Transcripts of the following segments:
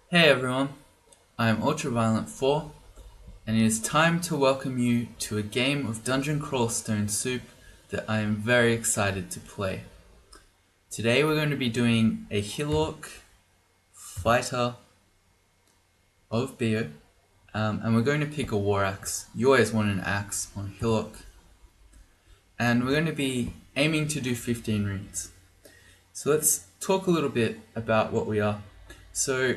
Hey everyone, I am Ultraviolent4 and it is time to welcome you to a game of Dungeon Crawl Stone Soup that I am very excited to play. Today we're going to be doing a Hill Orc Fighter of Beogh, and we're going to pick a war axe. You always want an axe on Hill Orc. And we're going to be aiming to do 15 runes. So let's talk a little bit about what we are. So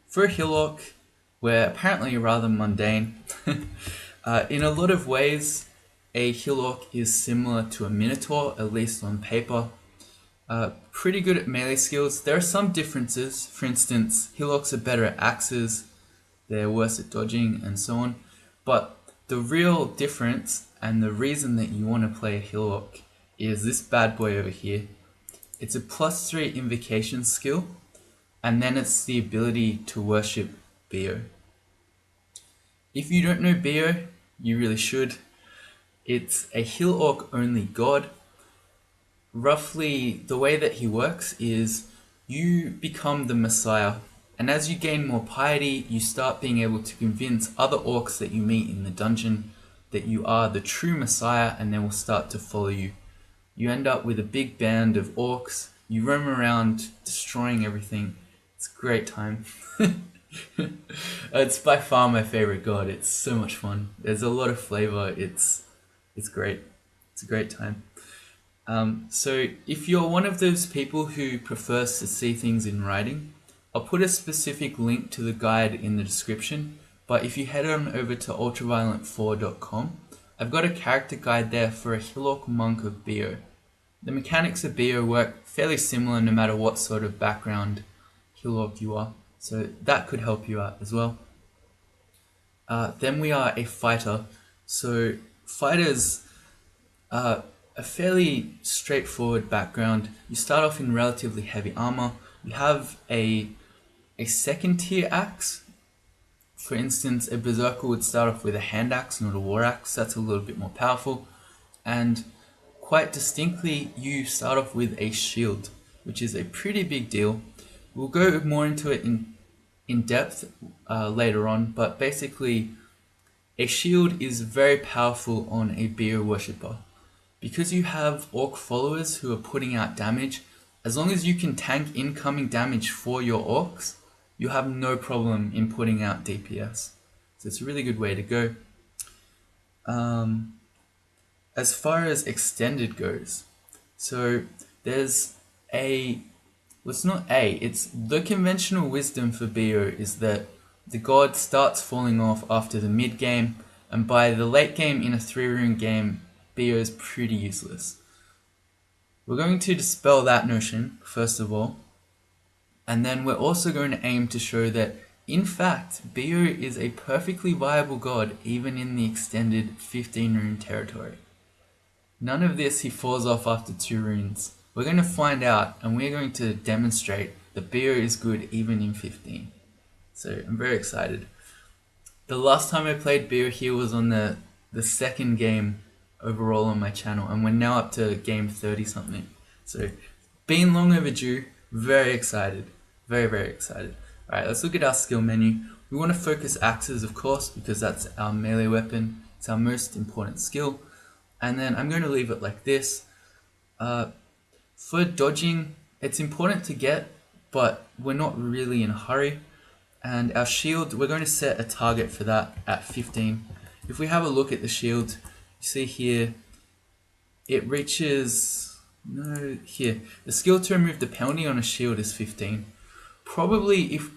for a Hill Orc, we're apparently rather mundane. In a lot of ways, a Hill Orc is similar to a Minotaur, at least on paper. Pretty good at melee skills. There are some differences. For instance, Hill Orcs are better at axes, they're worse at dodging, and so on. But the real difference, and the reason that you want to play a Hill Orc, is this bad boy over here. It's a +3 invocation skill, and then it's the ability to worship Beogh. If you don't know Beogh, you really should. It's a Hill Orc only god. Roughly, the way that he works is you become the Messiah, and as you gain more piety, you start being able to convince other orcs that you meet in the dungeon that you are the true Messiah, and they will start to follow you. You end up with a big band of orcs, you roam around destroying everything. It's a great time. It's by far my favorite god. It's so much fun. There's a lot of flavor. It's great. It's a great time. So if you're one of those people who prefers to see things in writing, I'll put a specific link to the guide in the description. But if you head on over to ultraviolent4.com, I've got a character guide there for a Hill Orc monk of Beogh. The mechanics of Beogh work fairly similar no matter what sort of background Hill Orc you are, so that could help you out as well. Then we are a fighter. So fighters are a fairly straightforward background. You start off in relatively heavy armor. You have a second tier axe. For instance, a berserker would start off with a hand axe, not a war axe. That's a little bit more powerful. And quite distinctly, you start off with a shield, which is a pretty big deal. We'll go more into it in depth later on, but basically, a shield is very powerful on a Beogh worshipper. Because you have orc followers who are putting out damage, as long as you can tank incoming damage for your orcs, you have no problem in putting out DPS. So it's a really good way to go. As far as extended goes, so there's it's the conventional wisdom for Beogh is that the god starts falling off after the mid game, and by the late game in a 3-rune game, Beogh is pretty useless. We're going to dispel that notion, first of all, and then we're also going to aim to show that, in fact, Beogh is a perfectly viable god even in the extended 15-rune territory. None of this he falls off after 2 runes. We're going to find out, and we're going to demonstrate that Beogh is good even in 15. So I'm very excited. The last time I played Beogh here was on the second game overall on my channel, and we're now up to game 30 something. So been long overdue, very excited. Very, very excited. Alright, let's look at our skill menu. We want to focus axes, of course, because that's our melee weapon. It's our most important skill. And then I'm going to leave it like this. For dodging, it's important to get, but we're not really in a hurry. And our shield, we're going to set a target for that at 15. If we have a look at the shield, you see here, it reaches, here. The skill to remove the penalty on a shield is 15. Probably if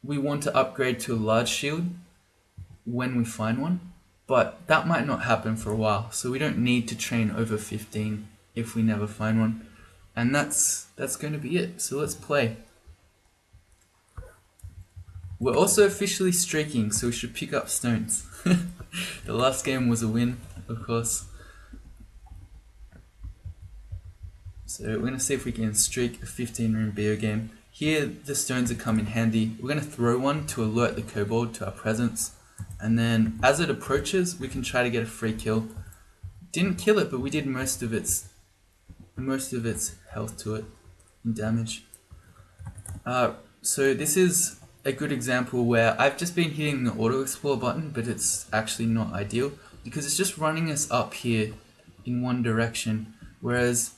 we want to upgrade to a large shield when we find one, but that might not happen for a while, so we don't need to train over 15 if we never find one. And that's going to be it, so let's play. We're also officially streaking, so we should pick up stones. The last game was a win, of course. So we're going to see if we can streak a 15-rune Beogh game. Here the stones are come in handy. We're going to throw one to alert the kobold to our presence. And then as it approaches, we can try to get a free kill. Didn't kill it, but we did most of its health to it and damage. So this is a good example where I've just been hitting the auto explore button, but it's actually not ideal because it's just running us up here in one direction. Whereas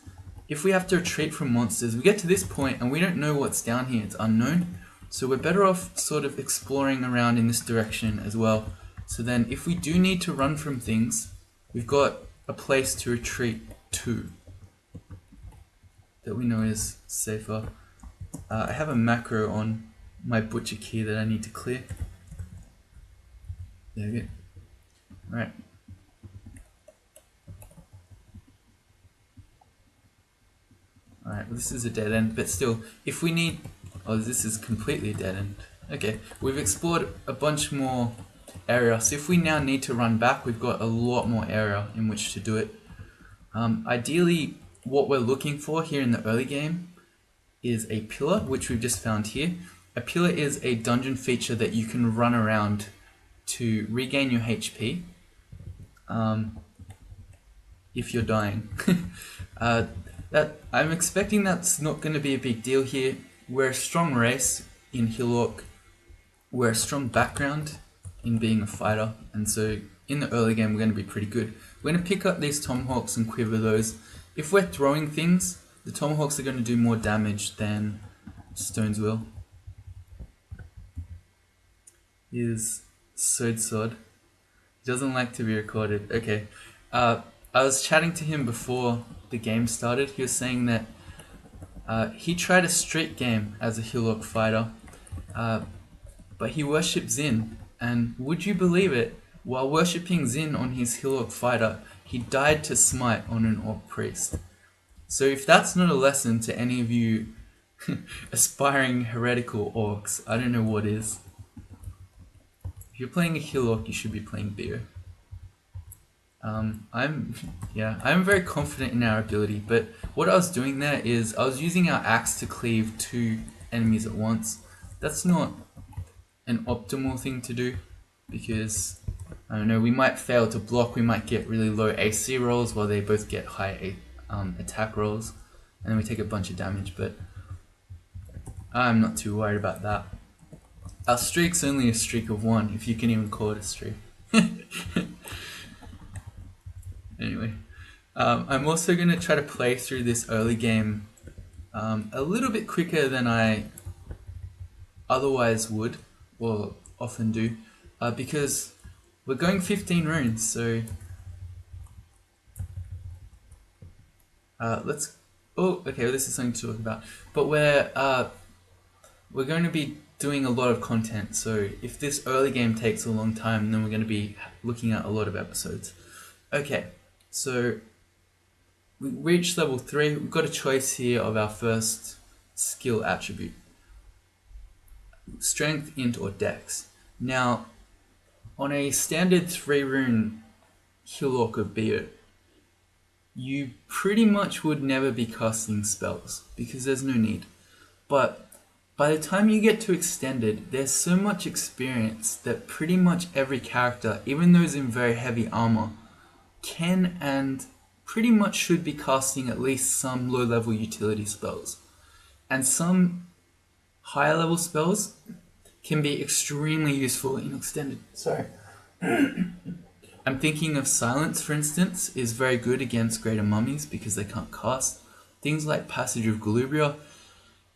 if we have to retreat from monsters, we get to this point and we don't know what's down here, it's unknown. So we're better off sort of exploring around in this direction as well. So then if we do need to run from things, we've got a place to retreat to that we know is safer. I have a macro on my butcher key that I need to clear. There we go. Alright. Alright, well this is a dead end, but still, if we need... Oh, this is completely dead end. Okay, we've explored a bunch more area, so if we now need to run back, we've got a lot more area in which to do it. Ideally, what we're looking for here in the early game is a pillar, which we've just found here. A pillar is a dungeon feature that you can run around to regain your HP if you're dying. I'm expecting that's not going to be a big deal here. We're a strong race in Hill Orc. We're a strong background in being a fighter, and so in the early game we're going to be pretty good. We're going to pick up these tomahawks and quiver those. If we're throwing things, the tomahawks are going to do more damage than stones will. He is so sod. He doesn't like to be recorded. Okay. I was chatting to him before the game started. He was saying that he tried a street game as a Hill Orc fighter, but he worshipped Zin. And would you believe it? While worshipping Zin on his Hill Orc fighter, he died to smite on an Orc priest. So if that's not a lesson to any of you aspiring heretical orcs, I don't know what is. If you're playing a Hill Orc, you should be playing Beogh. I'm very confident in our ability, but what I was doing there is I was using our axe to cleave 2 enemies at once. That's not an optimal thing to do because, I don't know, we might fail to block, we might get really low AC rolls while they both get high attack rolls, and then we take a bunch of damage, but I'm not too worried about that. Our streak's only a streak of 1, if you can even call it a streak. Anyway, I'm also going to try to play through this early game a little bit quicker than I otherwise would, or often do, because we're going 15 runes, so okay, well, this is something to talk about, but we're going to be doing a lot of content, so if this early game takes a long time, then we're going to be looking at a lot of episodes. Okay, so we reached level 3, we've got a choice here of our first skill attribute. Strength, int, or dex. Now, on a standard 3 rune Hill Orc of Beogh, you pretty much would never be casting spells, because there's no need. But by the time you get to extended, there's so much experience that pretty much every character, even those in very heavy armor, can and pretty much should be casting at least some low level utility spells. And some higher level spells can be extremely useful in extended. Sorry. I'm thinking of Silence, for instance, is very good against greater mummies because they can't cast. Things like Passage of Galubria.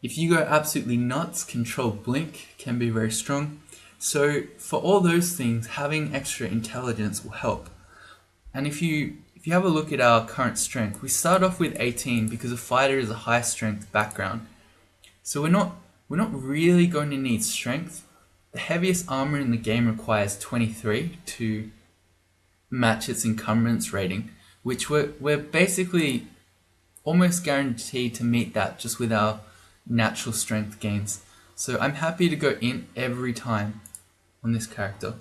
If you go absolutely nuts, Control Blink can be very strong. So for all those things, having extra intelligence will help. And if you have a look at our current strength, we start off with 18 because a fighter is a high strength background. So we're not really going to need strength. The heaviest armor in the game requires 23 to match its encumbrance rating, which we're basically almost guaranteed to meet that just with our natural strength gains. So I'm happy to go in every time on this character.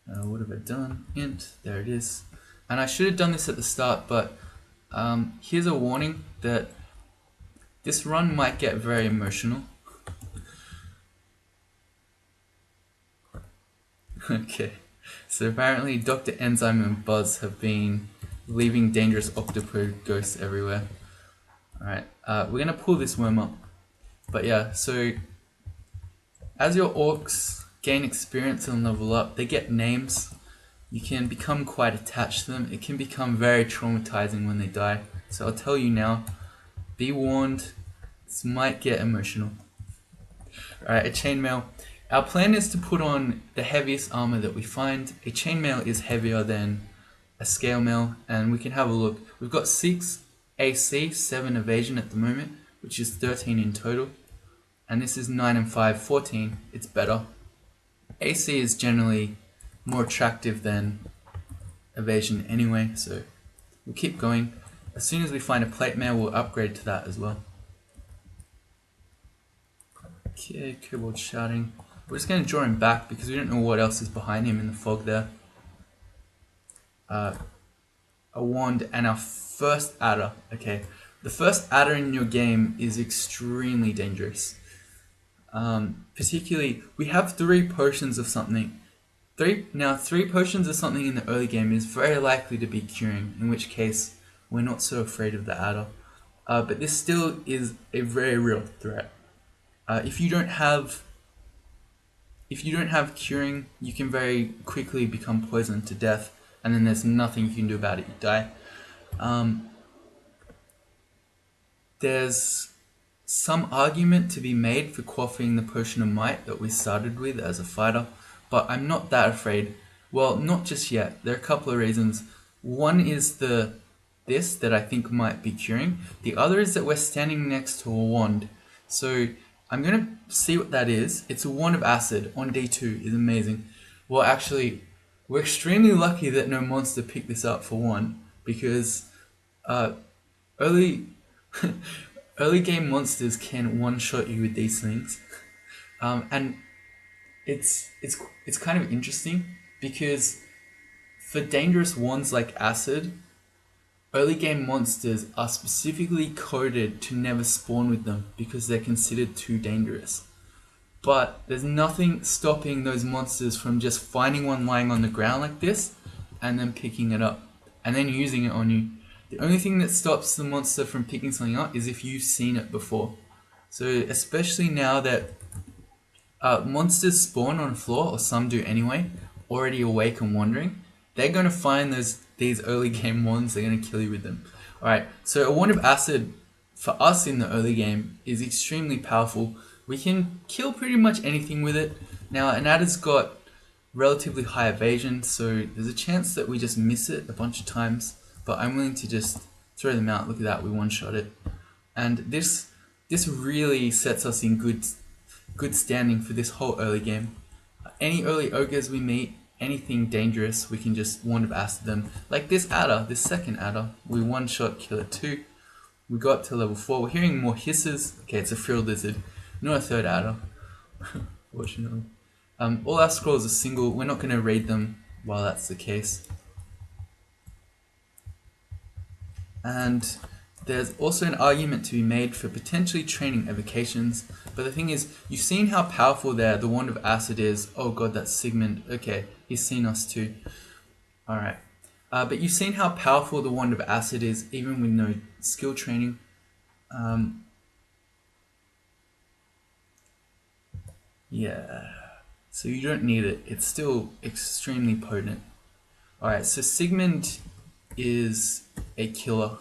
What have I done? Int, there it is. And I should have done this at the start, but here's a warning that this run might get very emotional. Okay, so apparently Dr. Enzyme and Buzz have been leaving dangerous octopode ghosts everywhere. Alright, we're going to pull this worm up. But yeah, so as your orcs gain experience and level up, they get names. You can become quite attached to them. It can become very traumatizing when they die. So I'll tell you now, be warned, this might get emotional. Alright, a chainmail. Our plan is to put on the heaviest armor that we find. A chainmail is heavier than a scale mail, and we can have a look. We've got 6 AC, 7 evasion at the moment, which is 13 in total. And this is 9 and 5, 14. It's better. AC is generally more attractive than evasion anyway, so we'll keep going. As soon as we find a plate mail, we'll upgrade to that as well. Okay, Kobold shouting. We're just going to draw him back because we don't know what else is behind him in the fog there. A wand and our first adder. Okay, the first adder in your game is extremely dangerous. Particularly, we have 3 potions of something. 3 potions of something in the early game is very likely to be curing, in which case we're not so afraid of the adder. But this still is a very real threat. If you don't have curing, you can very quickly become poisoned to death, and then there's nothing you can do about it. You die. There's some argument to be made for quaffing the potion of might that we started with as a fighter, but I'm not that afraid. Well, not just yet. There are a couple of reasons. One is this that I think might be curing. The other is that we're standing next to a wand. So I'm going to see what that is. It's a wand of acid on D2. Is amazing. Well, actually, we're extremely lucky that no monster picked this up for one, because early game monsters can one-shot you with these things. And it's kind of interesting because for dangerous wands like acid, early game monsters are specifically coded to never spawn with them because they're considered too dangerous. But there's nothing stopping those monsters from just finding one lying on the ground like this and then picking it up and then using it on you. The only thing that stops the monster from picking something up is if you've seen it before. So especially now that monsters spawn on the floor, or some do anyway, already awake and wandering, they're going to find these early game wands, they're going to kill you with them. Alright, so a wand of acid for us in the early game is extremely powerful. We can kill pretty much anything with it. Now an adder's got relatively high evasion, so there's a chance that we just miss it a bunch of times, but I'm willing to just throw them out. Look at that, we one-shot it. And this really sets us in good standing for this whole early game. Any early ogres we meet, anything dangerous, we can just wand of acid them. Like this adder, this second adder, we one-shot kill it too. We got up to level 4, we're hearing more hisses. Okay, it's a frilled lizard, not a third adder, fortunately. All our scrolls are single, we're not going to raid them while that's the case. And there's also an argument to be made for potentially training evocations, but the thing is, you've seen how powerful the wand of acid is. Oh god, that's Sigmund. Okay, he's seen us too. Alright. But you've seen how powerful the wand of acid is, even with no skill training. Yeah, so you don't need it. It's still extremely potent. Alright, so Sigmund is a killer.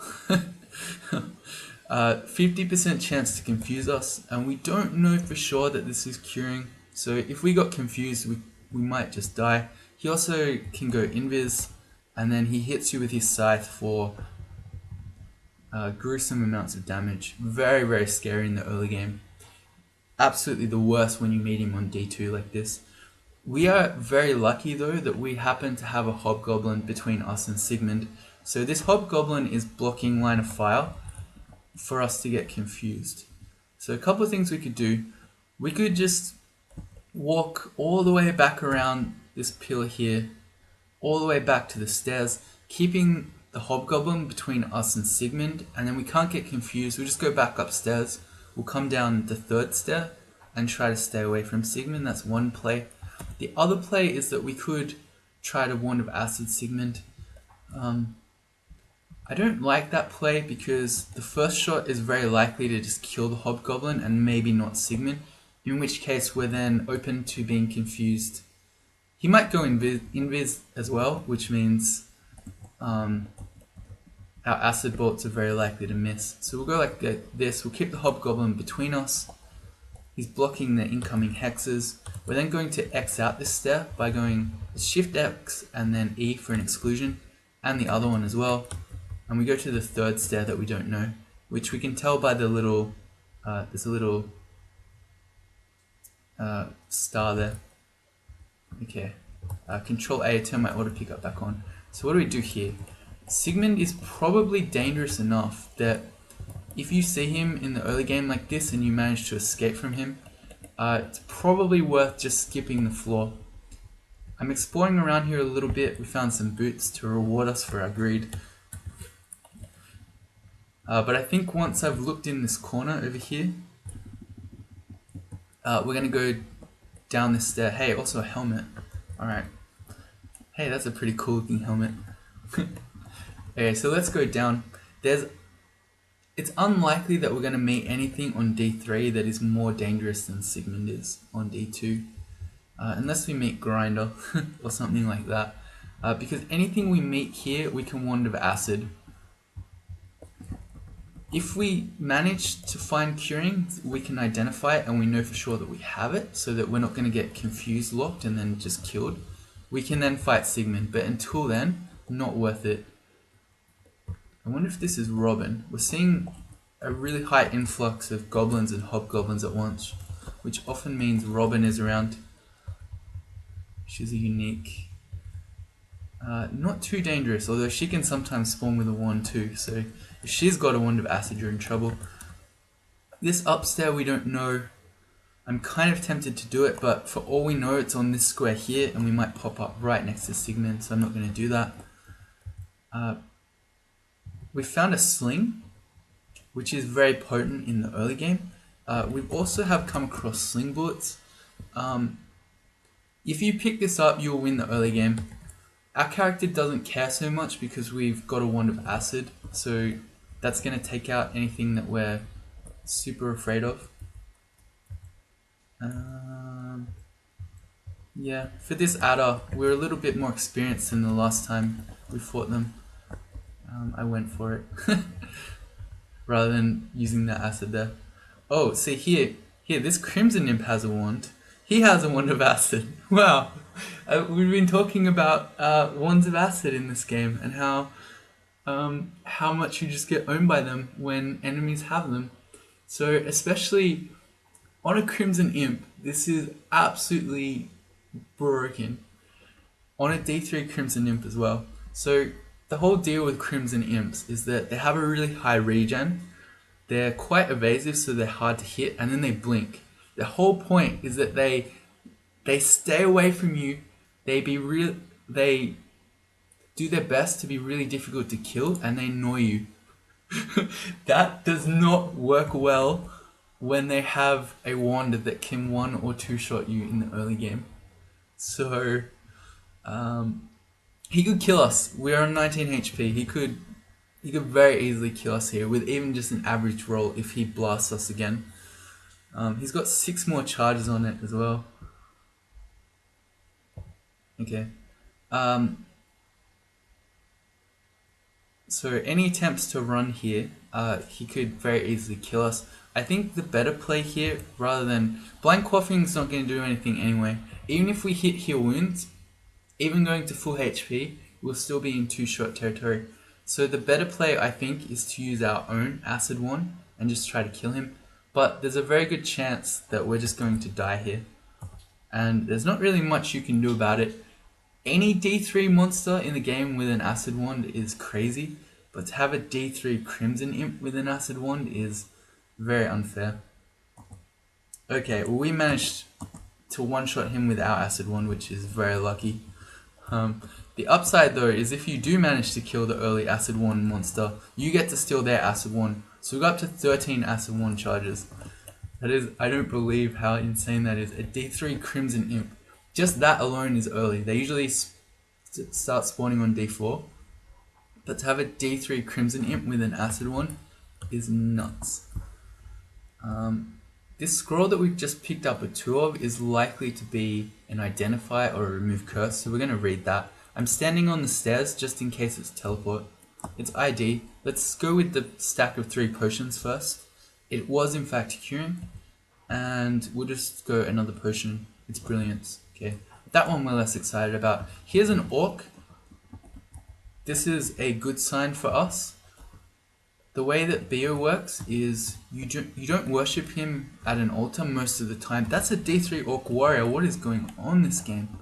50% chance to confuse us, and we don't know for sure that this is curing, so if we got confused we might just die. He also can go invis, and then he hits you with his scythe for gruesome amounts of damage. Very, very scary in the early game. Absolutely the worst when you meet him on D2 like this. We are very lucky though that we happen to have a hobgoblin between us and Sigmund. So this hobgoblin is blocking line of fire for us to get confused. So a couple of things we could do. We could just walk all the way back around this pillar here, all the way back to the stairs, keeping the hobgoblin between us and Sigmund, and then we can't get confused. We'll just go back upstairs. We'll come down the 3rd stair and try to stay away from Sigmund. That's one play. The other play is that we could try to wand of acid Sigmund. I don't like that play because the first shot is very likely to just kill the hobgoblin and maybe not Sigmund. in which case we're then open to being confused. He might go invis as well, which means our acid bolts are very likely to miss. So we'll go like this, we'll keep the hobgoblin between us. He's blocking the incoming hexes. We're then going to X out this stair by going Shift X and then E for an exclusion, and the other one as well. And we go to the third stair that we don't know, which we can tell by the little, there's a little star there. Okay, Control A, turn my auto pickup back on. So what do we do here? Sigmund is probably dangerous enough that if you see him in the early game like this and you manage to escape from him, it's probably worth just skipping the floor. I'm exploring around here a little bit. We found some boots to reward us for our greed. But I think once I've looked in this corner over here, we're going to go down this stair. Hey, also a helmet. Alright. Hey, that's a pretty cool looking helmet. Okay, so let's go down. It's unlikely that we're going to meet anything on D3 that is more dangerous than Sigmund is on D2. Unless we meet Grinder or something like that. Because anything we meet here, we can Wand of Acid. If we manage to find Curing, we can identify it and we know for sure that we have it, so that we're not going to get confused, locked, and then just killed. We can then fight Sigmund, but until then, not worth it. I wonder if this is Robin. We're seeing a really high influx of goblins and hobgoblins at once, which often means Robin is around. She's a unique. Not too dangerous, although she can sometimes spawn with a wand too, so if she's got a Wand of Acid, you're in trouble. This upstairs we don't know. I'm kind of tempted to do it, but for all we know it's on this square here and we might pop up right next to Sigmund, so I'm not going to do that. We found a sling, which is very potent in the early game. We also have come across sling bullets. If you pick this up, you'll win the early game. Our character doesn't care so much because we've got a Wand of Acid, so that's going to take out anything that we're super afraid of. Yeah, for this adder, we're a little bit more experienced than the last time we fought them. I went for it rather than using that acid there. Oh, see here, this Crimson Imp has a wand. He has a Wand of Acid. Wow, we've been talking about wands of acid in this game and how much you just get owned by them when enemies have them. So especially on a Crimson Imp, this is absolutely broken. On a D3 Crimson Imp as well. So the whole deal with Crimson Imps is that they have a really high regen. They're quite evasive, so they're hard to hit, and then they blink. The whole point is that they stay away from you. They do their best to be really difficult to kill, and they annoy you. That does not work well when they have a wand that can 1 or 2 shot you in the early game. So he could kill us. We're on 19 HP. He could very easily kill us here with even just an average roll if he blasts us again. He's got 6 more charges on it as well. Okay. So any attempts to run here, he could very easily kill us. I think the better play here, rather than... Blind Quaffing is not going to do anything anyway. Even if we hit heal wounds, even going to full HP, we'll still be in 2-shot territory. So the better play, I think, is to use our own Acid Wand and just try to kill him. But there's a very good chance that we're just going to die here. And there's not really much you can do about it. Any D3 monster in the game with an Acid Wand is crazy, but to have a D3 Crimson Imp with an Acid Wand is very unfair. Okay, well we managed to one-shot him with our Acid Wand, which is very lucky. The upside though is if you do manage to kill the early Acid Wand monster, you get to steal their Acid Wand. So we got up to 13 Acid Wand charges. That is, I don't believe how insane that is. A D3 Crimson Imp. Just that alone is early. They usually start spawning on D4. But to have a D3 Crimson Imp with an Acid Wand is nuts. This scroll that we've just picked up a 2 of is likely to be an identify or a remove curse, so we're going to read that. I'm standing on the stairs just in case it's teleport. It's ID. Let's go with the stack of 3 potions first. It was in fact curing, and we'll just go another potion. It's brilliance. Okay, that one we're less excited about. Here's an orc. This is a good sign for us. The way that Beogh works is you don't worship him at an altar most of the time. That's a D3 Orc Warrior. What is going on this game?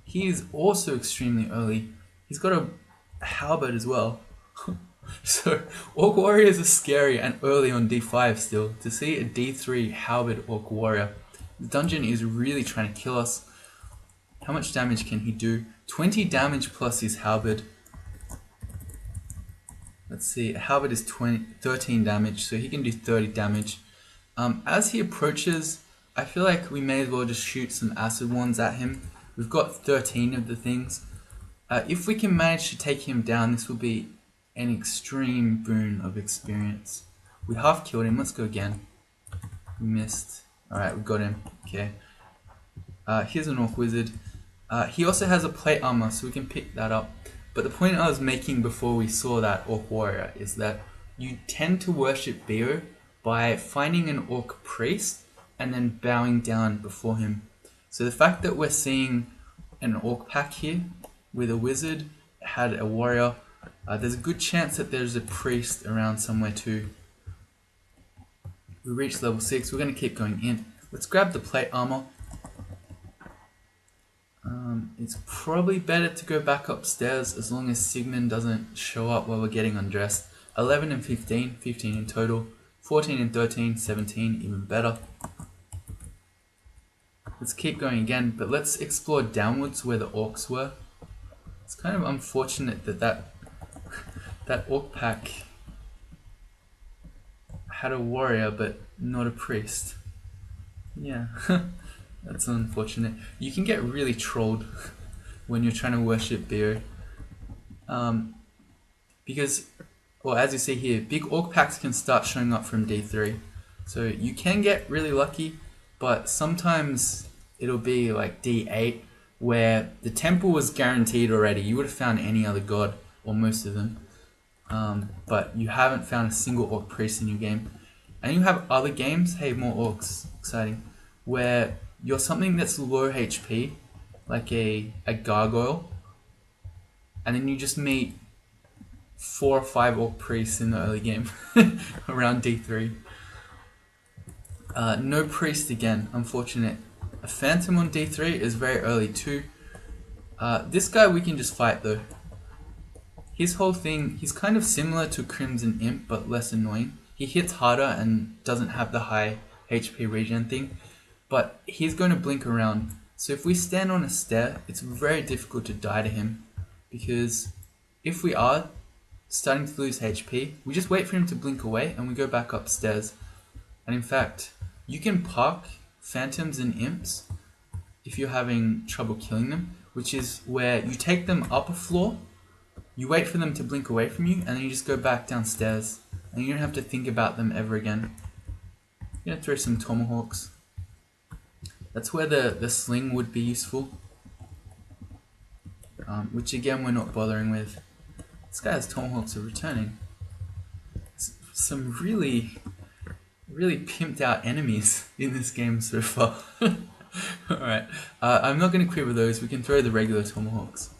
He is also extremely early. He's got a halberd as well. So Orc Warriors are scary and early on D5 still. To see a D3 halberd Orc Warrior. The dungeon is really trying to kill us. How much damage can he do? 20 damage plus his halberd. Let's see, halberd is 13 damage, so he can do 30 damage. As he approaches, I feel like we may as well just shoot some acid wands at him. We've got 13 of the things. If we can manage to take him down, this will be an extreme boon of experience. We half killed him, let's go again. We missed. Alright, we got him. Okay. Here's an orc wizard. He also has a plate armor, so we can pick that up. But the point I was making before we saw that orc warrior is that you tend to worship Beogh by finding an orc priest and then bowing down before him. So the fact that we're seeing an orc pack here with a wizard had a warrior, there's a good chance that there's a priest around somewhere too. We reached level 6, we're going to keep going in. Let's grab the plate armor. It's probably better to go back upstairs as long as Sigmund doesn't show up while we're getting undressed. 11 and 15, 15 in total. 14 and 13, 17, even better. Let's keep going again, but let's explore downwards where the orcs were. It's kind of unfortunate that orc pack had a warrior but not a priest. Yeah. That's unfortunate. You can get really trolled when you're trying to worship Beogh. Because, well, as you see here, big orc packs can start showing up from D3. So you can get really lucky, but sometimes it'll be like D8 where the temple was guaranteed already. You would have found any other god, or most of them. But you haven't found a single orc priest in your game. And you have other games, hey, more orcs, exciting, where you're something that's low HP, like a gargoyle, and then you just meet 4 or 5 orc priests in the early game around D3. No priest again, unfortunate. A phantom on D3 is very early too. This guy we can just fight though. His whole thing, he's kind of similar to Crimson Imp but less annoying. He hits harder and doesn't have the high HP regen thing. But he's going to blink around. So if we stand on a stair, it's very difficult to die to him. Because if we are starting to lose HP, we just wait for him to blink away and we go back upstairs. And in fact, you can park phantoms and imps if you're having trouble killing them, which is where you take them up a floor, you wait for them to blink away from you, and then you just go back downstairs. And you don't have to think about them ever again. I'm going to throw some tomahawks. That's where the sling would be useful, which again we're not bothering with. This guy's tomahawks are returning. Some really pimped out enemies in this game so far. Alright, I'm not going to quit with those, we can throw the regular tomahawks.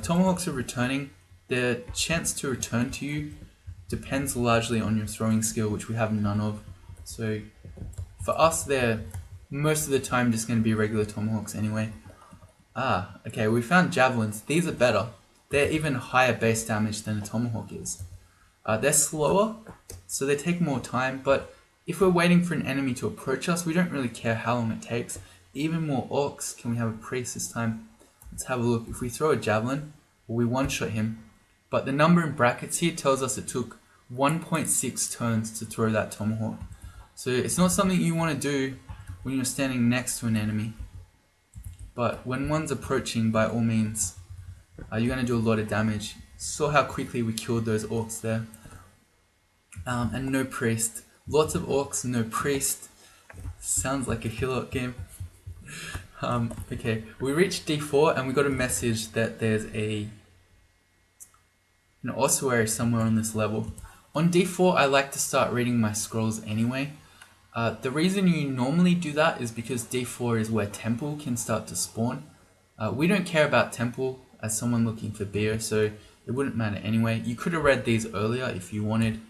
Tomahawks are returning. Their chance to return to you depends largely on your throwing skill, which we have none of. So for us they're most of the time just going to be regular tomahawks anyway. Okay, we found javelins. These are better. They're even higher base damage than a tomahawk is. They're slower, so they take more time, but if we're waiting for an enemy to approach us, we don't really care how long it takes. Even more orcs. Can we have a priest this time? Let's have a look. If we throw a javelin, we one-shot him. But the number in brackets here tells us it took 1.6 turns to throw that tomahawk. So it's not something you want to do when you're standing next to an enemy. But when one's approaching, by all means, you're going to do a lot of damage. Saw how quickly we killed those orcs there. And no priest. Lots of orcs, no priest. Sounds like a Hill Orc game. Okay, we reached D4 and we got a message that there's an ossuary somewhere on this level. On D4, I like to start reading my scrolls anyway. The reason you normally do that is because D4 is where temple can start to spawn. We don't care about temple as someone looking for Beogh, so it wouldn't matter anyway. You could have read these earlier if you wanted.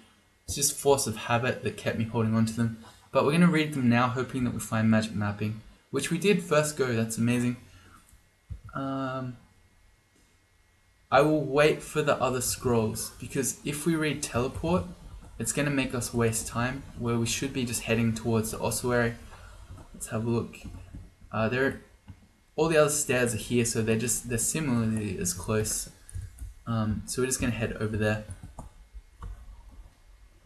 It's just force of habit that kept me holding on to them. But we're going to read them now, hoping that we find magic mapping, which we did first go. That's amazing. I will wait for the other scrolls, because if we read teleport, it's going to make us waste time, where we should be just heading towards the ossuary. Let's have a look. All the other stairs are here, so they're similarly as close. So we're just going to head over there.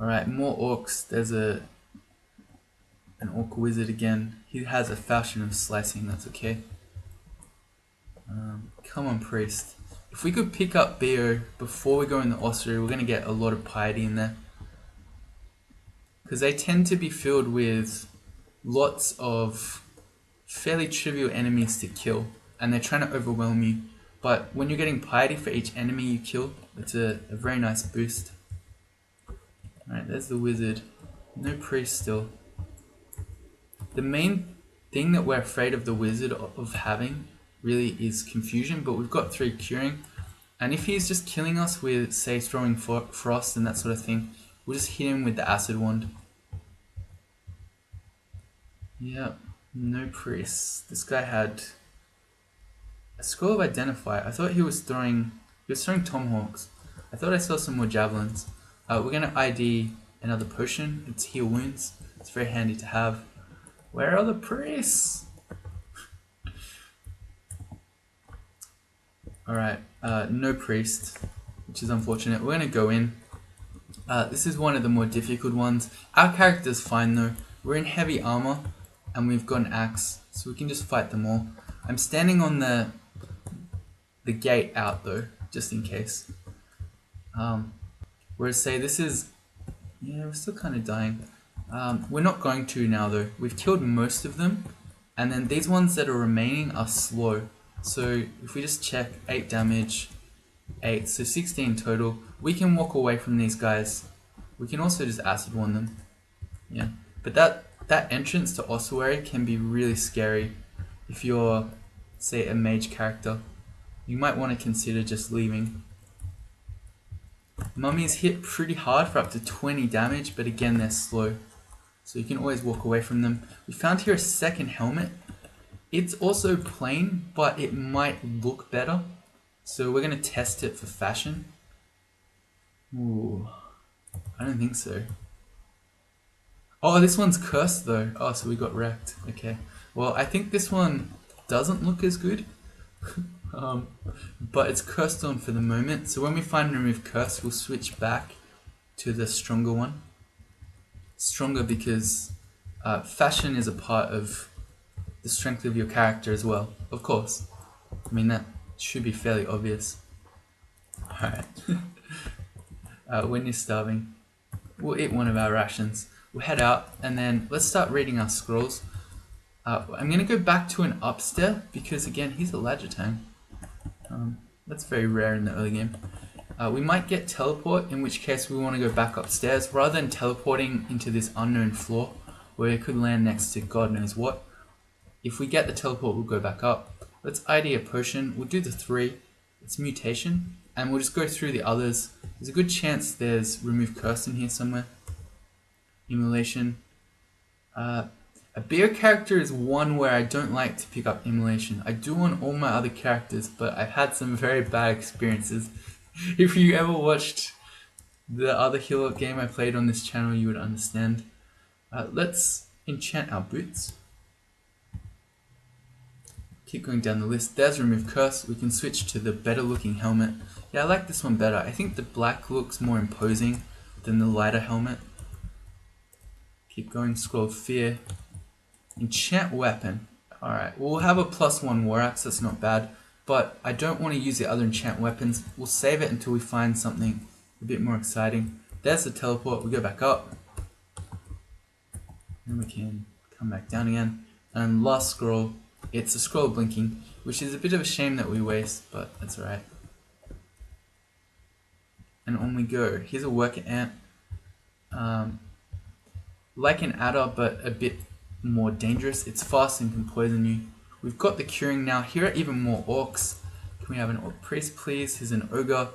Alright, more orcs. There's an orc wizard again. He has a falchion of slicing, that's okay. Come on, priest. If we could pick up Beogh before we go in the ossuary, we're going to get a lot of piety in there. Because they tend to be filled with lots of fairly trivial enemies to kill. And they're trying to overwhelm you. But when you're getting piety for each enemy you kill, it's a very nice boost. Alright, there's the wizard. No priest still. The main thing that we're afraid of the wizard of having really is confusion, but we've got 3 curing, and if he's just killing us with, say, throwing frost and that sort of thing, we'll just hit him with the acid wand. Yep, no priests. This guy had a scroll of identify. I thought he was throwing tomahawks. I thought I saw some more javelins. We're gonna ID another potion. It's heal wounds. It's very handy to have. Where are the priests? Alright, no priest, which is unfortunate. We're going to go in. This is one of the more difficult ones. Our character's fine though. We're in heavy armor and we've got an axe, so we can just fight them all. I'm standing on the gate out though, just in case. Whereas say this is... yeah, we're still kind of dying. We're not going to now though. We've killed most of them, and then these ones that are remaining are slow. So if we just check, 8 damage, 8, so 16 total. We can walk away from these guys. We can also just acid wand them. Yeah, but that entrance to Ossuary can be really scary if you're, say, a mage character. You might want to consider just leaving. Mummies hit pretty hard for up to 20 damage, but again they're slow. So you can always walk away from them. We found here a second helmet. It's also plain, but it might look better. So we're going to test it for fashion. Ooh, I don't think so. Oh, this one's cursed though. Oh, so we got wrecked. Okay. Well, I think this one doesn't look as good. But it's cursed on for the moment. So when we find remove curse, we'll switch back to the stronger one. Stronger because fashion is a part of the strength of your character as well, of course. I mean, that should be fairly obvious. Alright. When you're starving, we'll eat one of our rations. We'll head out, and then let's start reading our scrolls. I'm going to go back to an upstairs, because again, he's a Lajatang. That's very rare in the early game. We might get teleport, in which case we want to go back upstairs, rather than teleporting into this unknown floor, where it could land next to God knows what. If we get the teleport, we'll go back up. Let's ID a potion. We'll do the 3. It's mutation. And we'll just go through the others. There's a good chance there's remove curse in here somewhere. Immolation. A Beogh character is one where I don't like to pick up immolation. I do on all my other characters, but I've had some very bad experiences. If you ever watched the other Hill Orc game I played on this channel, you would understand. Let's enchant our boots. Keep going down the list. There's remove curse. We can switch to the better looking helmet. Yeah, I like this one better. I think the black looks more imposing than the lighter helmet. Keep going, scroll fear. Enchant weapon. Alright, we'll have a +1 war axe, that's not bad. But I don't want to use the other enchant weapons. We'll save it until we find something a bit more exciting. There's the teleport. We go back up. And we can come back down again. And last scroll, it's a scroll blinking, which is a bit of a shame that we waste, but that's alright. And on we go. Here's a worker ant. Like an adder, but a bit more dangerous. It's fast and can poison you. We've got the curing now. Here are even more orcs. Can we have an orc priest, please? Here's an ogre.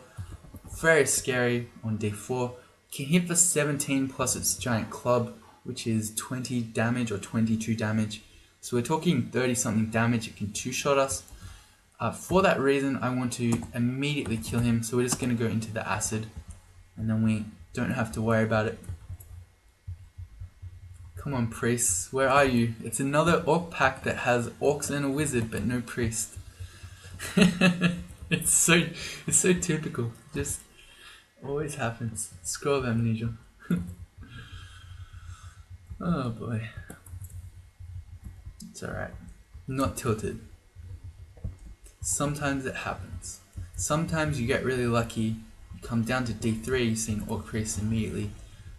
Very scary on D4. Can hit for 17 plus its giant club, which is 20 damage or 22 damage. So we're talking 30 something damage. It can two-shot us. For that reason, I want to immediately kill him. So we're just going to go into the acid, and then we don't have to worry about it. Come on, priests, where are you? It's another orc pack that has orcs and a wizard, but no priest. It's so typical. Just always happens. Scroll of amnesia. Oh boy. It's alright. Not tilted. Sometimes it happens. Sometimes you get really lucky. You come down to D3, you see an orc priest immediately.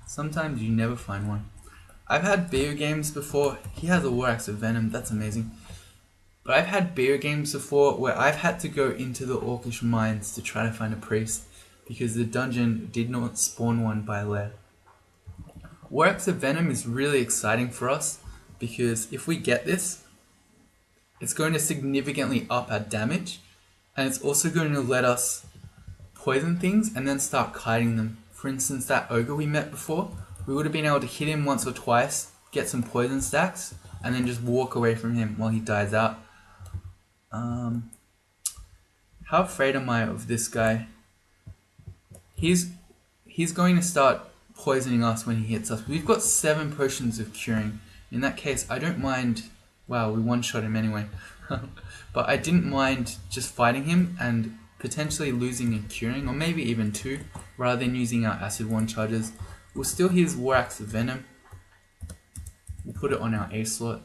Sometimes you never find one. I've had Beogh games before. He has a War Axe of Venom, that's amazing. But I've had Beogh games before where I've had to go into the Orcish mines to try to find a priest because the dungeon did not spawn one by lair. War Axe of Venom is really exciting for us because if we get this, it's going to significantly up our damage, and it's also going to let us poison things and then start kiting them. For instance, that ogre we met before, we would have been able to hit him once or twice, get some poison stacks, and then just walk away from him while he dies out. How afraid am I of this guy? He's going to start poisoning us when he hits us. We've got 7 potions of curing. In that case, I don't mind. Wow, we one-shot him anyway. But I didn't mind just fighting him and potentially losing a curing, or maybe even 2, rather than using our acid 1 charges. We'll still use War Axe of Venom. We'll put it on our A slot.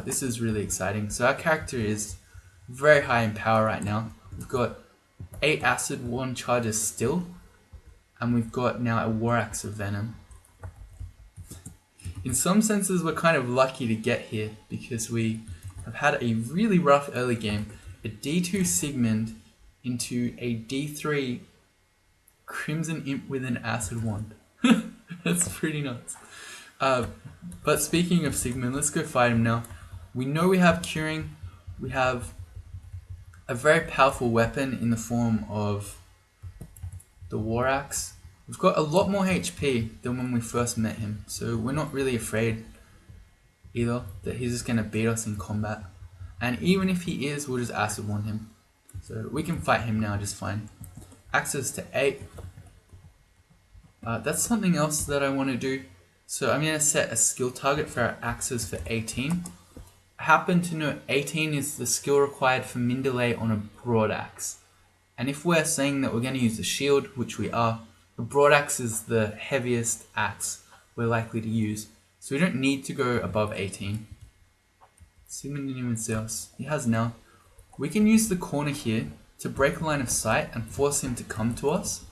This is really exciting. So our character is very high in power right now. We've got 8 acid 1 charges still, and we've got now a War Axe of Venom. In some senses, we're kind of lucky to get here because we have had a really rough early game. A D2 Sigmund into a D3 Crimson Imp with an acid wand. That's pretty nuts. But speaking of Sigmund, let's go fight him now. We know we have curing. We have a very powerful weapon in the form of the War Axe. We've got a lot more HP than when we first met him, so we're not really afraid either that he's just going to beat us in combat. And even if he is, we'll just acid wand him. So we can fight him now just fine. Access to 8. That's something else that I want to do. So I'm going to set a skill target for our axes for 18. I happen to know 18 is the skill required for min delay on a broad axe. And if we're saying that we're going to use the shield, which we are, the broad axe is the heaviest axe we're likely to use. So we don't need to go above 18. Sigmund didn't even see us. He has now. We can use the corner here to break line of sight and force him to come to us.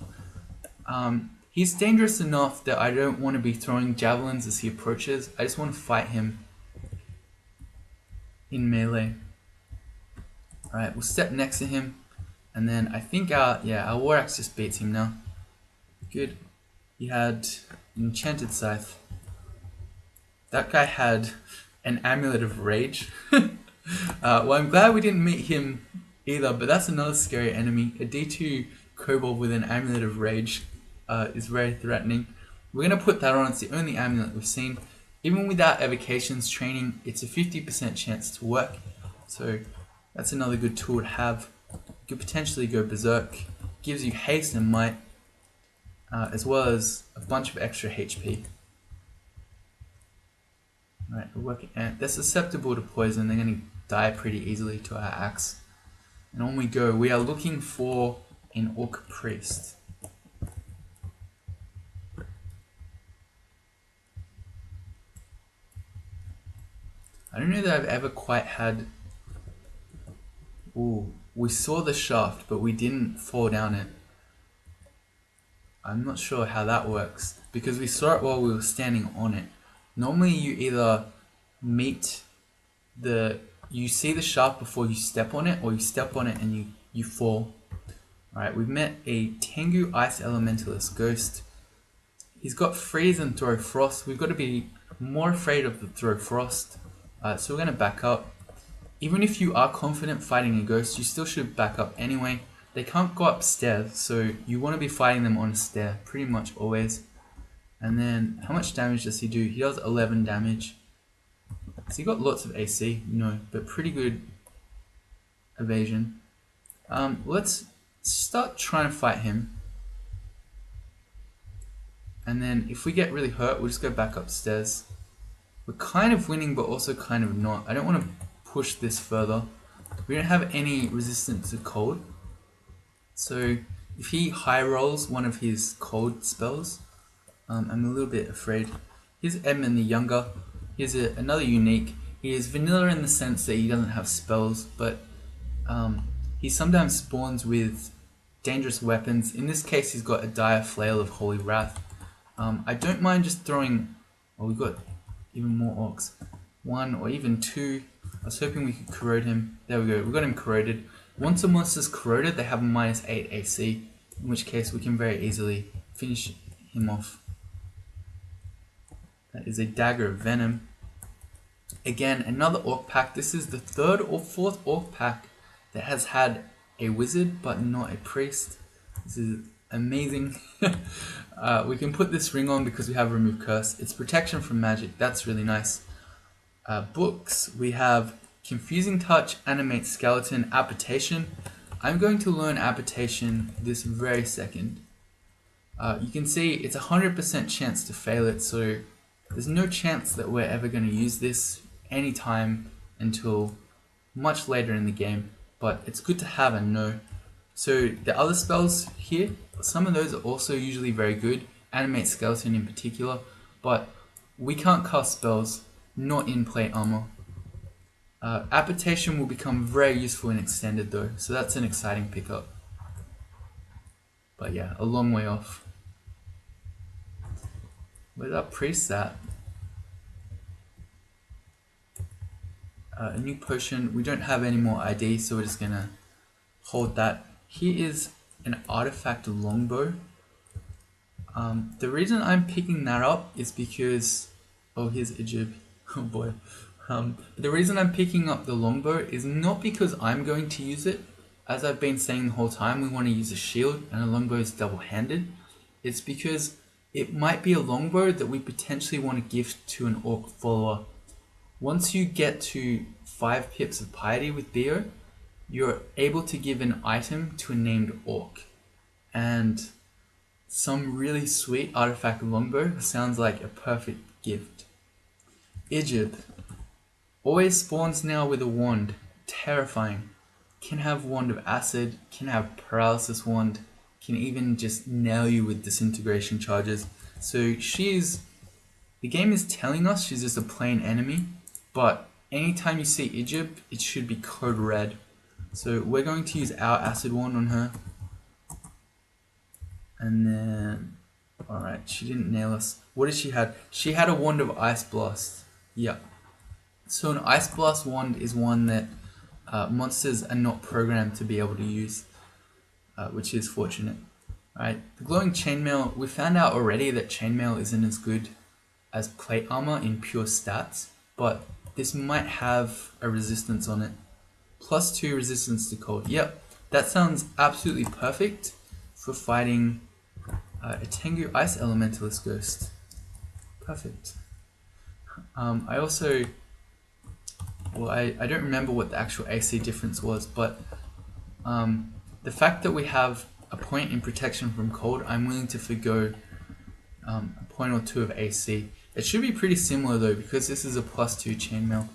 He's dangerous enough that I don't want to be throwing javelins as he approaches. I just want to fight him in melee. Alright, we'll step next to him. And then I think our War Axe just beats him now. Good. He had Enchanted Scythe. That guy had an Amulet of Rage. Well, I'm glad we didn't meet him either, but that's another scary enemy. A D2 Kobold with an Amulet of Rage is very threatening. We're going to put that on. It's the only amulet we've seen. Even without evocations training, it's a 50% chance to work. So that's another good tool to have. You could potentially go Berserk. Gives you haste and might, as well as a bunch of extra HP. Alright, a working ant. They're susceptible to poison. They're going to die pretty easily to our axe. And on we go. We are looking for an Orc Priest. I don't know that I've ever quite had... Ooh, we saw the shaft, but we didn't fall down it. I'm not sure how that works, because we saw it while we were standing on it. Normally you either meet you see the shaft before you step on it, or you step on it and you fall. Alright, we've met a Tengu Ice Elementalist Ghost. He's got Freeze and Throw Frost. We've got to be more afraid of the Throw Frost. So we're going to back up. Even if you are confident fighting a ghost, you still should back up anyway. They can't go upstairs, so you want to be fighting them on a stair pretty much always. And then, how much damage does he do? He does 11 damage. Has he got lots of AC? No, but pretty good evasion. Let's start trying to fight him. And then if we get really hurt, we'll just go back upstairs. We're kind of winning, but also kind of not. I don't want to push this further. We don't have any resistance to cold. So if he high rolls one of his cold spells, I'm a little bit afraid. Here's Edmund the Younger. Here's another unique. He is vanilla in the sense that he doesn't have spells, but he sometimes spawns with dangerous weapons. In this case, he's got a dire flail of Holy Wrath. I don't mind just throwing... Oh, we've got even more orcs. 1 or even 2. I was hoping we could corrode him. There we go, we got him corroded. Once a monster's corroded, they have a -8 AC, in which case we can very easily finish him off. That is a Dagger of Venom. Again, another orc pack. This is the 3rd or 4th orc pack that has had a wizard but not a priest. This is amazing. We can put this ring on because we have Remove Curse. It's protection from magic. That's really nice. Books. We have Confusing Touch, Animate Skeleton, Apportation. I'm going to learn Apportation this very second. You can see it's a 100% chance to fail it, so there's no chance that we're ever going to use this anytime until much later in the game, but it's good to have and know. So the other spells here, some of those are also usually very good, Animate Skeleton in particular, but we can't cast spells, not in plate armor. Apportation will become very useful in Extended though, so that's an exciting pickup. But yeah, a long way off. Where's our priest at? A new potion. We don't have any more ID, so we're just gonna hold that. Here is an artifact longbow. The reason I'm picking that up is because... Oh, here's Ijib. Oh boy. The reason I'm picking up the longbow is not because I'm going to use it. As I've been saying the whole time, we want to use a shield, and a longbow is double-handed. It's because it might be a longbow that we potentially want to give to an orc follower. Once you get to 5 pips of piety with Beogh, you're able to give an item to a named orc. And some really sweet artifact longbow sounds like a perfect gift. Ijib. Always spawns now with a wand. Terrifying. Can have Wand of Acid, can have Paralysis Wand, can even just nail you with disintegration charges. So the game is telling us she's just a plain enemy, but anytime you see Ijib, it should be code red. So we're going to use our Acid Wand on her. And then, alright, she didn't nail us. What did she have? She had a Wand of Ice Blast. Yeah. So an Ice Blast Wand is one that monsters are not programmed to be able to use, which is fortunate. Alright, the Glowing Chainmail, we found out already that Chainmail isn't as good as plate armor in pure stats, but this might have a resistance on it. +2 resistance to cold. Yep, that sounds absolutely perfect for fighting a Tengu Ice Elementalist Ghost. Perfect. I also... Well, I don't remember what the actual AC difference was, but the fact that we have a point in protection from cold, I'm willing to forgo a point or 2 of AC. It should be pretty similar though, because this is a +2 chainmail.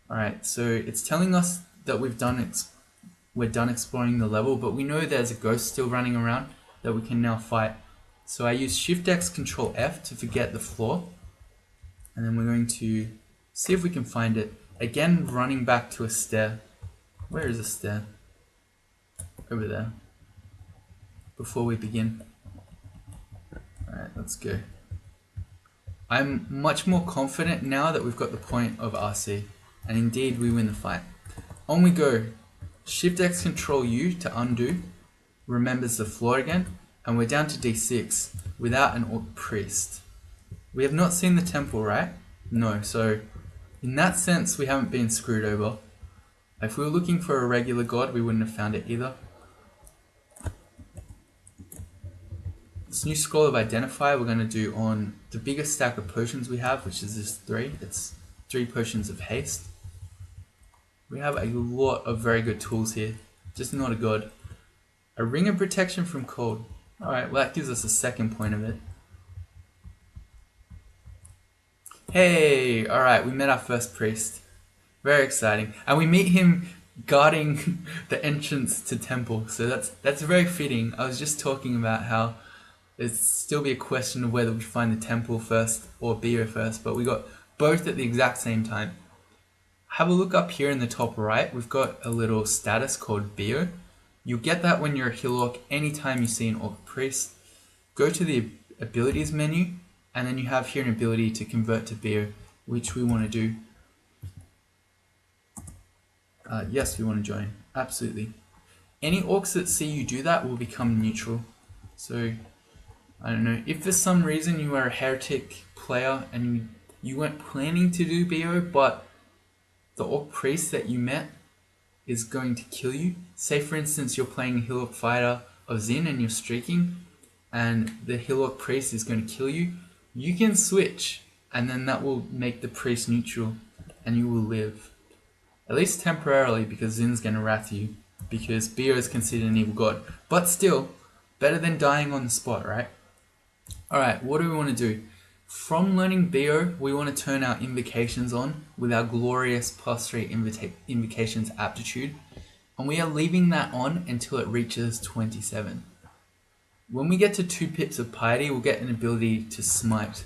Alright, so it's telling us that we're done exploring the level, but we know there's a ghost still running around that we can now fight. So I use Shift-X Control F to forget the floor, and then we're going to see if we can find it. Again, running back to a stair. Where is a stair? Over there. Before we begin. Alright, let's go. I'm much more confident now that we've got the point of RC, and indeed we win the fight. On we go. Shift X Control U to undo, remembers the floor again, and we're down to D6 without an Orc Priest. We have not seen the temple, right? No, so in that sense we haven't been screwed over. If we were looking for a regular god, we wouldn't have found it either. This new scroll of Identify we're going to do on the biggest stack of potions we have, which is this 3. It's 3 potions of haste. We have a lot of very good tools here, just not a god. A ring of protection from cold. Alright, well that gives us a second point of it. Hey, alright, we met our first priest. Very exciting. And we meet him guarding the entrance to temple, so that's very fitting. I was just talking about how there'd still be a question of whether we find the temple first or Beogh first, but we got both at the exact same time. Have a look up here in the top right. We've got a little status called Beogh. You'll get that when you're a Hill Orc anytime you see an Orc Priest. Go to the abilities menu, and then you have here an ability to convert to Beogh, which we want to do. Yes, we want to join. Absolutely. Any Orcs that see you do that will become neutral. So, I don't know. If for some reason you are a heretic player and you weren't planning to do Beogh, but the Orc Priest that you met is going to kill you. Say for instance you're playing Hill Orc Fighter of Zin and you're streaking, and the Hill Orc Priest is going to kill you. You can switch, and then that will make the priest neutral, and you will live. At least temporarily, because Zin's going to wrath you, because Beogh is considered an evil god. But still, better than dying on the spot, right? Alright, what do we want to do? From learning Beogh, we want to turn our invocations on with our glorious +3 invocations aptitude, and we are leaving that on until it reaches 27. When we get to 2 pips of piety, we'll get an ability to smite.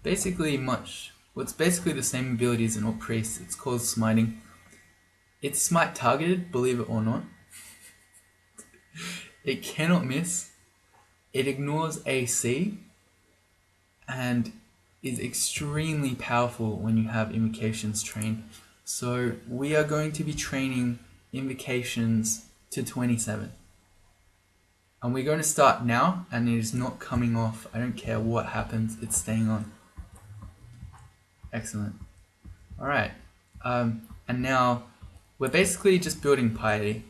It's basically the same ability as an Orc Priest. It's called smiting. It's smite targeted, believe it or not. It cannot miss. It ignores AC and is extremely powerful when you have invocations trained. So we are going to be training invocations to 27. And we're going to start now, and it is not coming off. I don't care what happens, it's staying on. Excellent. Alright, and now we're basically just building piety.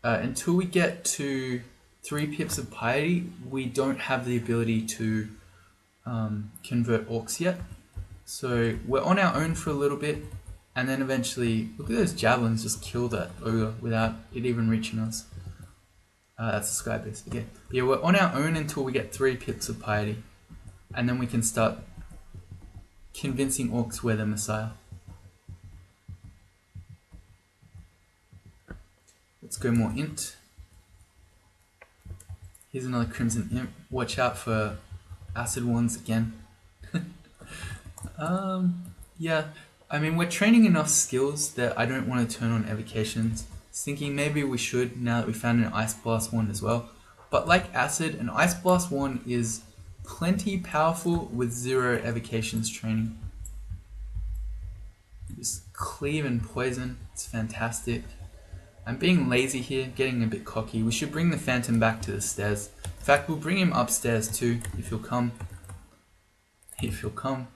Until we get to 3 pips of piety, we don't have the ability to convert orcs yet. So we're on our own for a little bit, and then eventually, look at those javelins just kill that ogre without it even reaching us. That's the sky base. Okay. Yeah, we're on our own until we get 3 pips of piety, and then we can start convincing orcs we're the Messiah. Let's go more int. Here's another crimson imp. Watch out for acid ones again. Yeah, I mean we're training enough skills that I don't want to turn on evocations. Thinking maybe we should now that we found an Ice Blast one as well. But like acid, an Ice Blast one is plenty powerful with 0 evocations training. Just cleave and poison, it's fantastic. I'm being lazy here, getting a bit cocky. We should bring the Phantom back to the stairs. In fact, we'll bring him upstairs too, if he'll come. If he'll come.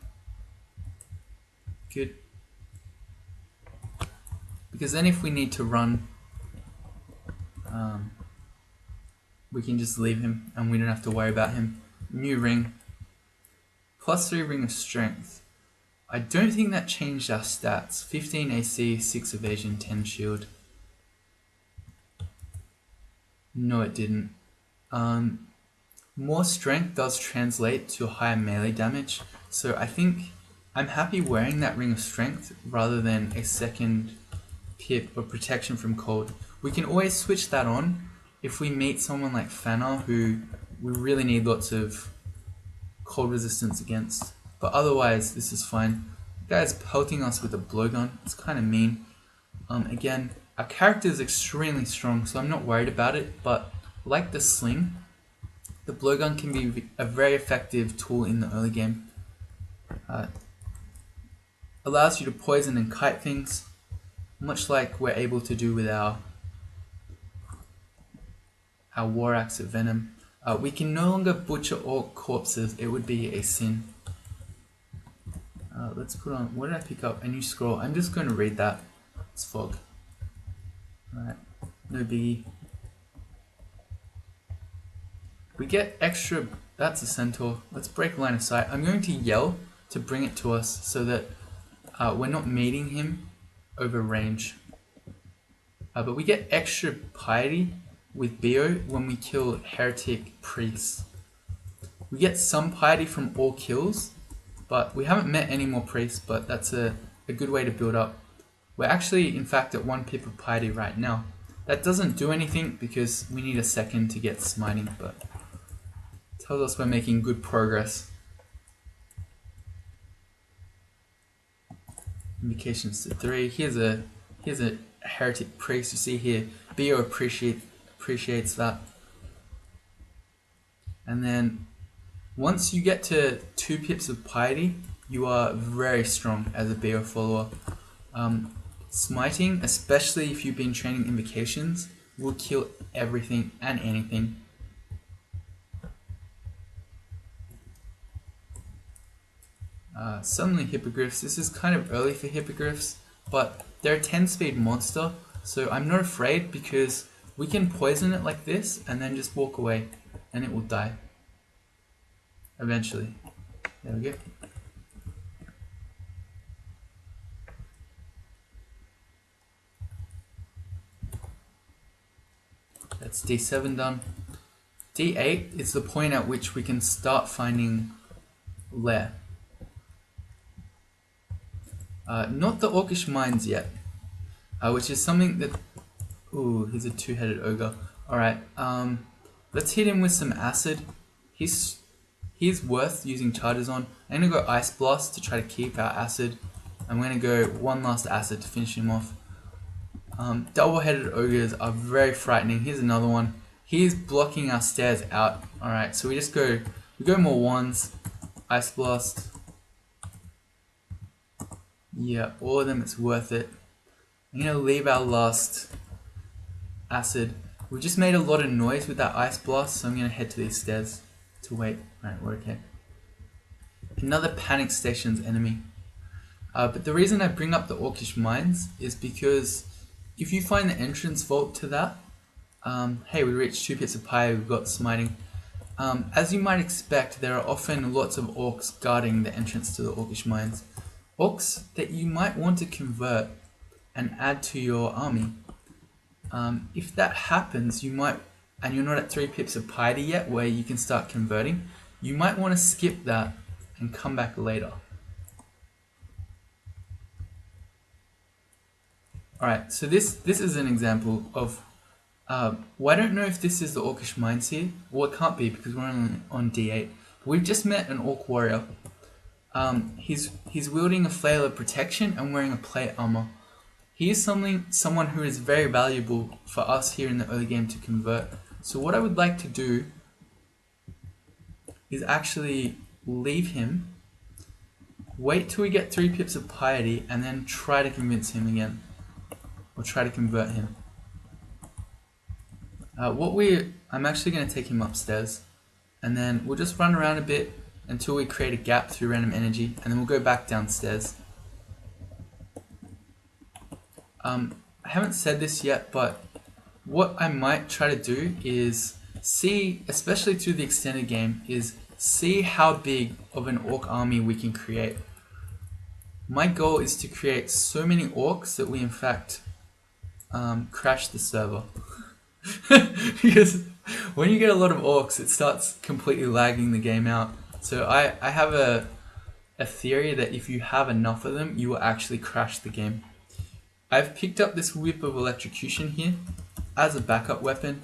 Good. Because then if we need to run, we can just leave him and we don't have to worry about him. New ring. +3 ring of strength. I don't think that changed our stats. 15 AC, 6 evasion, 10 shield. No, it didn't. More strength does translate to higher melee damage, so I think I'm happy wearing that ring of strength rather than a second pip of protection from cold. We can always switch that on if we meet someone like Fana who we really need lots of cold resistance against, but otherwise this is fine. The guy's pelting us with a blowgun. It's kind of mean. Again, our character is extremely strong, so I'm not worried about it, but like the sling, the blowgun can be a very effective tool in the early game. Allows you to poison and kite things, much like we're able to do with our War Axe of Venom. We can no longer butcher orc corpses, it would be a sin. Let's put on, what did I pick up? A new scroll. I'm just going to read that. It's fog. Alright, no biggie. We get extra, that's a centaur. Let's break line of sight. I'm going to yell to bring it to us so that we're not meeting him over range. But we get extra piety with Beogh when we kill heretic priests. We get some piety from all kills, but we haven't met any more priests, but that's a good way to build up. We're actually, in fact, at 1 pip of piety right now. That doesn't do anything because we need a second to get smiting, but tells us we're making good progress. Indications to 3. Here's a heretic priest. You see here, Beogh appreciates that. And then once you get to 2 pips of piety, you are very strong as a Beogh follower. Smiting, especially if you've been training invocations, will kill everything and anything. Suddenly hippogriffs. This is kind of early for hippogriffs, but they're a 10-speed monster, so I'm not afraid because we can poison it like this and then just walk away and it will die. Eventually. There we go. That's D7 done. D8 is the point at which we can start finding lair. Not the Orcish mines yet, which is something that... Ooh, he's a 2-headed ogre. Alright, let's hit him with some acid. He's worth using charges on. I'm going to go Ice Blast to try to keep our acid. I'm going to go one last acid to finish him off. Double-headed ogres are very frightening. Here's another one. He's blocking our stairs out. Alright, so we go more ones. Ice Blast. Yeah, all of them, it's worth it. I'm going to leave our last acid. We just made a lot of noise with that Ice Blast, so I'm going to head to these stairs to wait. Alright, we're okay. Another panic stations enemy. But the reason I bring up the Orcish mines is because if you find the entrance vault to that, hey, we reached 2 pits of pie, we've got smiting. As you might expect, there are often lots of orcs guarding the entrance to the Orcish mines. Orcs that you might want to convert and add to your army. If that happens, you might, and you're not at 3 pips of piety yet where you can start converting, you might want to skip that and come back later. Alright, so this is an example of, well, I don't know if this is the Orcish mines here. Well, it can't be because we're on D8. We've just met an Orc warrior. He's wielding a flail of protection and wearing a plate armor. He is someone who is very valuable for us here in the early game to convert. So what I would like to do is actually leave him, wait till we get 3 pips of piety, and then try to convince him again. Or try to convert him. I'm actually going to take him upstairs, and then we'll just run around a bit until we create a gap through random energy, and then we'll go back downstairs. I haven't said this yet, but what I might try to do is see, especially through the extended game, is see how big of an orc army we can create. My goal is to create so many orcs that we in fact crash the server. Because when you get a lot of orcs, it starts completely lagging the game out. So I have a theory that if you have enough of them, you will actually crash the game. I've picked up this whip of electrocution here as a backup weapon.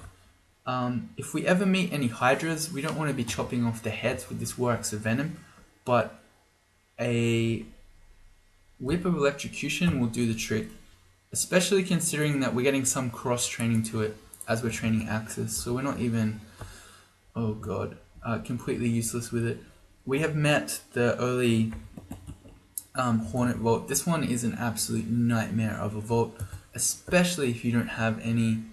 If we ever meet any hydras, we don't want to be chopping off their heads with this War Axe of Venom, but a whip of electrocution will do the trick, especially considering that we're getting some cross training to it as we're training axes, so we're not even Oh god, completely useless with it. We have met the early Hornet Vault. This one is an absolute nightmare of a vault, especially if you don't have any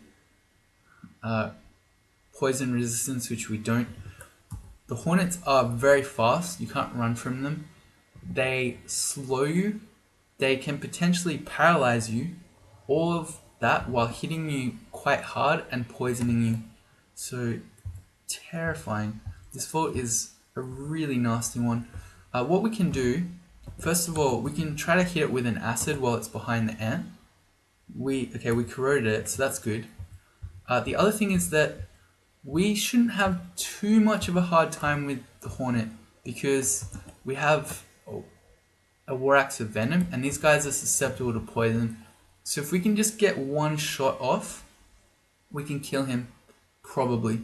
poison resistance, which we don't. The Hornets are very fast, you can't run from them. They slow you, they can potentially paralyze you, all of that while hitting you quite hard and poisoning you. So terrifying. This vault is a really nasty one. What we can do, first of all, we can try to hit it with an acid while it's behind the ant. We corroded it, so that's good. The other thing is that we shouldn't have too much of a hard time with the Hornet because we have a War Axe of Venom, and these guys are susceptible to poison. So if we can just get one shot off, we can kill him, probably.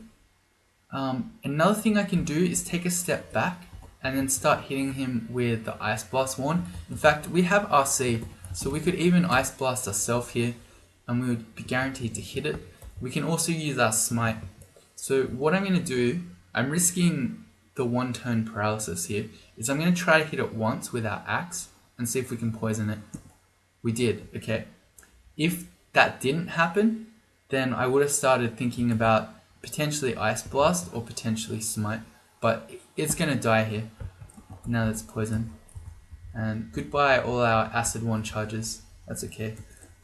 Another thing I can do is take a step back and then start hitting him with the Ice Blast one. In fact, we have RC, so we could even Ice Blast ourselves here, and we would be guaranteed to hit it. We can also use our Smite. So what I'm going to do, I'm risking the 1 turn paralysis here, is I'm going to try to hit it once with our axe and see if we can poison it. We did, okay. If that didn't happen, then I would have started thinking about potentially Ice Blast or potentially Smite, but it's going to die here now that it's poison. And goodbye all our Acid 1 charges, that's okay.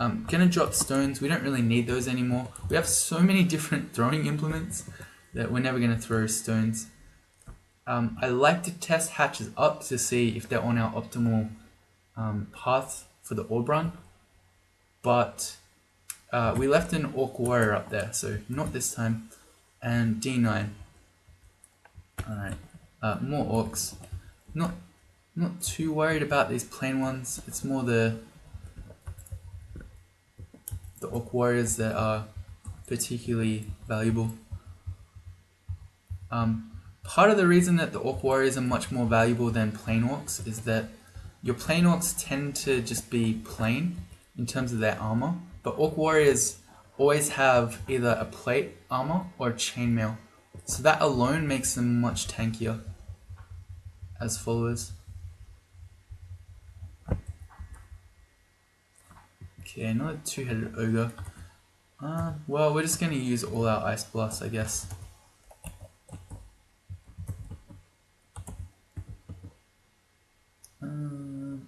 I'm going to drop stones, we don't really need those anymore. We have so many different throwing implements that we're never going to throw stones. I like to test hatches up to see if they're on our optimal path for the orb run, but we left an Orc Warrior up there, so not this time. And D9. Alright, more Orcs. Not too worried about these plain ones, it's more the Orc Warriors that are particularly valuable. Part of the reason that the Orc Warriors are much more valuable than plain Orcs is that your plain Orcs tend to just be plain in terms of their armor, but Orc Warriors always have either a plate armor or a chainmail, so that alone makes them much tankier as followers. Okay, another 2-headed ogre. Well, we're just going to use all our Ice Blasts, I guess.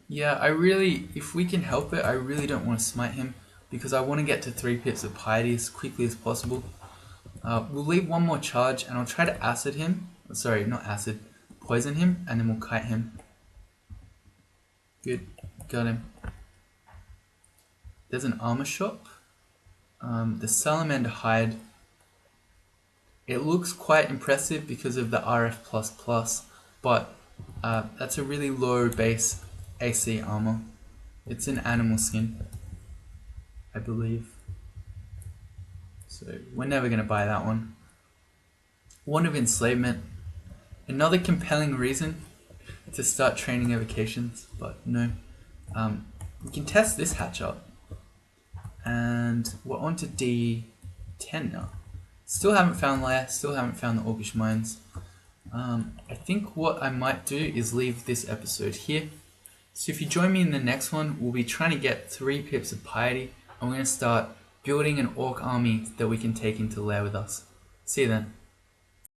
Yeah, if we can help it, I really don't want to smite him because I want to get to 3 pips of piety as quickly as possible. We'll leave one more charge and I'll try to acid him. Sorry, not acid. Poison him and then we'll kite him. Good, got him. There's an armor shop. The Salamander Hide. It looks quite impressive because of the RF++, but that's a really low base AC armor. It's an animal skin, I believe. So we're never going to buy that one. Wand of Enslavement. Another compelling reason to start training evocations, but no. We can test this hatch up. And we're on to D10 now. Still haven't found Lair, still haven't found the Orcish Mines. I think what I might do is leave this episode here. So if you join me in the next one, we'll be trying to get 3 pips of piety, and we're going to start building an orc army that we can take into Lair with us. See you then.